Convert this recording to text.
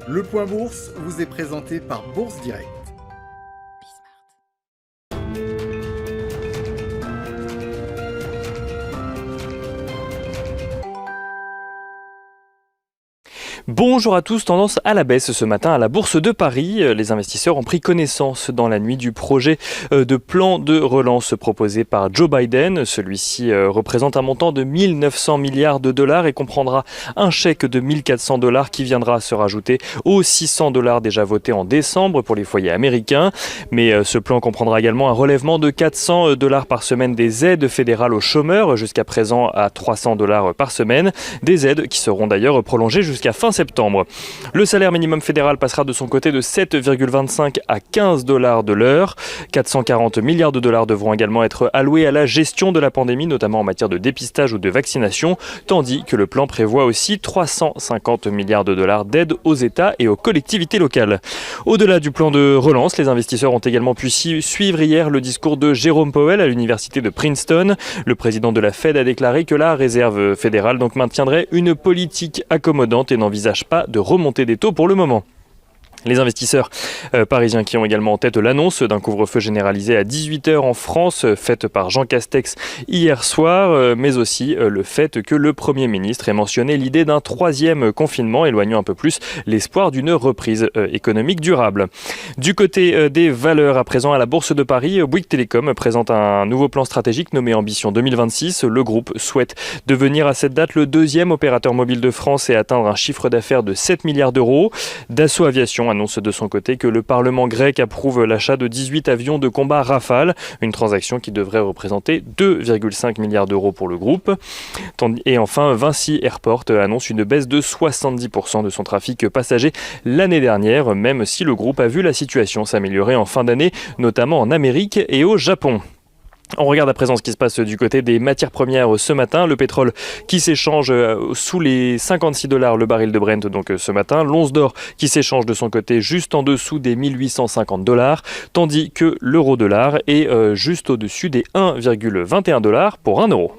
Le Point Bourse vous est présenté par Bourse Direct. Bonjour à tous, tendance à la baisse ce matin à la Bourse de Paris. Les investisseurs ont pris connaissance dans la nuit du projet de plan de relance proposé par Joe Biden. Celui-ci représente un montant de 1 900 milliards de dollars et comprendra un chèque de 1 400 dollars qui viendra se rajouter aux 600 dollars déjà votés en décembre pour les foyers américains. Mais ce plan comprendra également un relèvement de 400 dollars par semaine des aides fédérales aux chômeurs, jusqu'à présent à 300 dollars par semaine. Des aides qui seront d'ailleurs prolongées jusqu'à fin septembre. Le salaire minimum fédéral passera de son côté de 7,25 à 15 dollars de l'heure. 440 milliards de dollars devront également être alloués à la gestion de la pandémie, notamment en matière de dépistage ou de vaccination, tandis que le plan prévoit aussi 350 milliards de dollars d'aide aux États et aux collectivités locales. Au-delà du plan de relance, les investisseurs ont également pu suivre hier le discours de Jérôme Powell à l'université de Princeton. Le président de la Fed a déclaré que la réserve fédérale maintiendrait une politique accommodante et n'envisage pas de remontée des taux pour le moment. Les investisseurs parisiens qui ont également en tête l'annonce d'un couvre-feu généralisé à 18h en France, faite par Jean Castex hier soir, mais aussi le fait que le Premier ministre ait mentionné l'idée d'un troisième confinement, éloignant un peu plus l'espoir d'une reprise économique durable. Du côté des valeurs, à présent à la Bourse de Paris, Bouygues Telecom présente un nouveau plan stratégique nommé Ambition 2026. Le groupe souhaite devenir à cette date le deuxième opérateur mobile de France et atteindre un chiffre d'affaires de 7 milliards d'euros. Dassault Aviation annonce de son côté que le Parlement grec approuve l'achat de 18 avions de combat Rafale, une transaction qui devrait représenter 2,5 milliards d'euros pour le groupe. Et enfin, Vinci Airport annonce une baisse de 70% de son trafic passager l'année dernière, même si le groupe a vu la situation s'améliorer en fin d'année, notamment en Amérique et au Japon. On regarde à présent ce qui se passe du côté des matières premières ce matin. Le pétrole qui s'échange sous les 56 dollars le baril de Brent donc ce matin. L'once d'or qui s'échange de son côté juste en dessous des 1850 dollars, tandis que l'euro dollar est juste au-dessus des 1,21 dollars pour 1 euro.